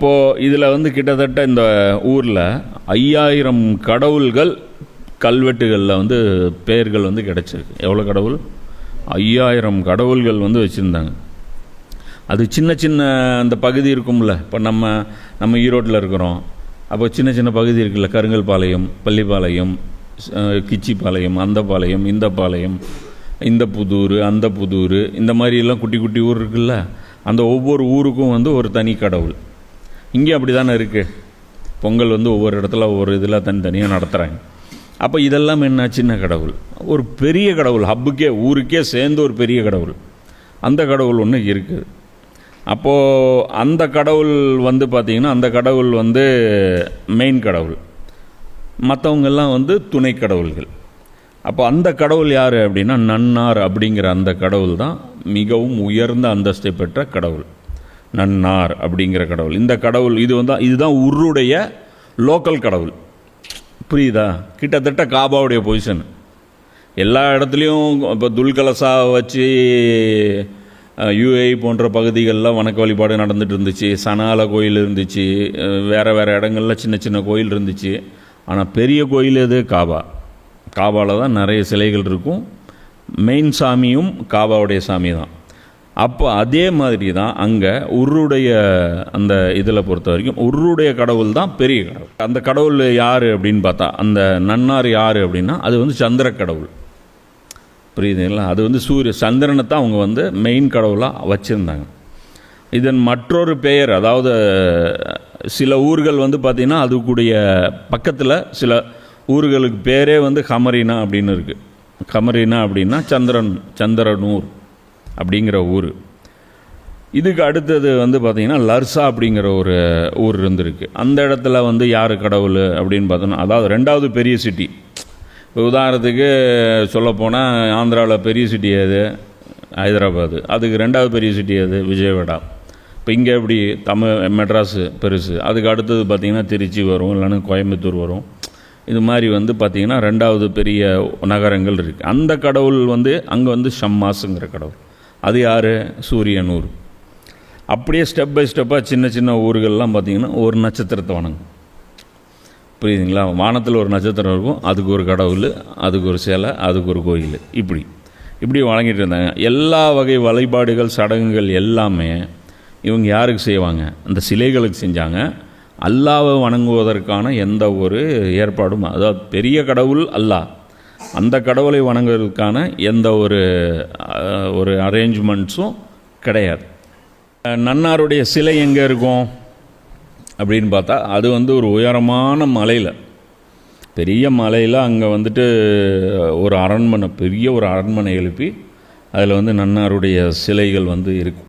அப்போது இதில் வந்து கிட்டத்தட்ட இந்த ஊரில் 5000 கடவுள்கள் கல்வெட்டுகளில் வந்து பெயர்கள் வந்து கிடச்சிருக்கு. எவ்வளோ கடவுள்? 5000 கடவுள்கள் வந்து வச்சுருந்தாங்க. அது சின்ன சின்ன அந்த பகுதி இருக்கும்ல. இப்போ நம்ம ஈரோட்டில் இருக்கிறோம். அப்போ சின்ன சின்ன பகுதி இருக்குல்ல, கருங்கல் பாளையம், பள்ளிப்பாளையம், கிச்சிப்பாளையம், அந்த பாளையம், இந்த பாளையம், இந்த புதூர், அந்த புதூர், இந்த மாதிரிலாம் குட்டி குட்டி ஊர் இருக்குல்ல. அந்த ஒவ்வொரு ஊருக்கும் வந்து ஒரு தனி கடவுள். இங்கே அப்படி தானே இருக்குது. பொங்கல் வந்து ஒவ்வொரு இடத்துல ஒவ்வொரு இதில் தனித்தனியாக நடத்துகிறாங்க. அப்போ இதெல்லாம் என்ன? சின்ன கடவுள். ஒரு பெரிய கடவுள், ஹப்புக்கே ஊருக்கே சேர்ந்து ஒரு பெரிய கடவுள், அந்த கடவுள் ஒன்று இருக்குது. அப்போது அந்த கடவுள் வந்து பார்த்திங்கன்னா, அந்த கடவுள் வந்து மெயின் கடவுள், மற்றவங்கெல்லாம் வந்து துணை கடவுள்கள். அப்போ அந்த கடவுள் யார் அப்படின்னா, நன்னார் அப்படிங்கிற அந்த கடவுள் தான் மிகவும் உயர்ந்த அந்தஸ்தை பெற்ற கடவுள். நன்னார் அப்படிங்கிற கடவுள். இந்த கடவுள் இதுதான் உருடைய லோக்கல் கடவுள். புரியுதா? கிட்டத்தட்ட காபாவுடைய பொசிஷன் எல்லா இடத்துலையும். இப்போ துல்கலசா வச்சு யூஏ போன்ற பகுதிகளில் வணக்க வழிபாடு நடந்துகிட்டு இருந்துச்சு. சனால கோயில் இருந்துச்சு, வேறு இடங்களில் சின்ன சின்ன கோயில் இருந்துச்சு. ஆனால் பெரிய கோயில் எது? காபா. காபாவில் தான் நிறைய சிலைகள் இருக்கும். மெயின் சாமியும் காபாவுடைய சாமி தான். அப்போ அதே மாதிரி தான் அங்கே உருடைய அந்த இதில் பொறுத்த வரைக்கும் உருடைய கடவுள் தான் பெரிய கடவுள். அந்த கடவுள் யார் அப்படின்னு பார்த்தா, அந்த நன்னார் யார் அப்படின்னா, அது வந்து சந்திர கடவுள். புரியுதுங்களா? அது வந்து சந்திரனை தான் அவங்க வந்து மெயின் கடவுளாக வச்சுருந்தாங்க. இதன் மற்றொரு பெயர், அதாவது சில ஊர்கள் வந்து பார்த்திங்கன்னா அதுக்குடைய பக்கத்தில் சில ஊர்களுக்கு பேரே வந்து கமரினா அப்படின்னு இருக்குது. கமரினா அப்படின்னா சந்திரனூர் அப்படிங்கிற ஊர். இதுக்கு அடுத்தது வந்து பார்த்திங்கன்னா லர்சா அப்படிங்கிற ஒரு ஊர் இருந்திருக்கு. அந்த இடத்துல வந்து யார் கடவுள் அப்படின்னு பார்த்தோன்னா, அதாவது 2வது பெரிய சிட்டி. இப்போ உதாரணத்துக்கு சொல்லப்போனால் ஆந்திராவில் பெரிய சிட்டி எது? ஹைதராபாத். அதுக்கு 2வது பெரிய சிட்டி எது? விஜயவாடா. இப்போ இங்கே எப்படி மெட்ராஸு பெருசு. அதுக்கு அடுத்தது பார்த்திங்கன்னா திருச்சி வரும், இல்லைன்னா கோயம்புத்தூர் வரும். இது மாதிரி வந்து பார்த்திங்கன்னா 2வது பெரிய நகரங்கள் இருக்குது. அந்த கடவுள் வந்து அங்கே வந்து ஷம்மாஸுங்கிற கடவுள். அது யார்? சூரியனூர். அப்படியே ஸ்டெப் பை ஸ்டெப்பாக சின்ன சின்ன ஊர்கள்லாம் பார்த்திங்கன்னா ஒரு நட்சத்திரத்தை வணங்கும். புரியுதுங்களா? வானத்தில் ஒரு நட்சத்திரம் இருக்கும், அதுக்கு ஒரு கடவுள், அதுக்கு ஒரு சிலை, அதுக்கு ஒரு கோயில், இப்படி வழங்கிட்டு இருந்தாங்க. எல்லா வகை வழிபாடுகள் சடங்குகள் எல்லாமே இவங்க யாருக்கு செய்வாங்க? அந்த சிலைகளுக்கு செஞ்சாங்க. அல்லாவை வணங்குவதற்கான எந்த ஒரு ஏற்பாடும், அதாவது பெரிய கடவுள் அல்லாஹ், அந்த கடவுளை வணங்குவதற்கான எந்த ஒரு அரேஞ்ச்மெண்ட்ஸும் கிடையாது. நன்னாருடைய சிலை எங்கே இருக்கும் அப்படின்னு பார்த்தா, அது வந்து ஒரு உயரமான மலையில், பெரிய மலையில் அங்கே வந்துட்டு ஒரு அரண்மனை, பெரிய ஒரு அரண்மனை எழுப்பி அதில் வந்து நன்னாருடைய சிலைகள் வந்து இருக்கும்.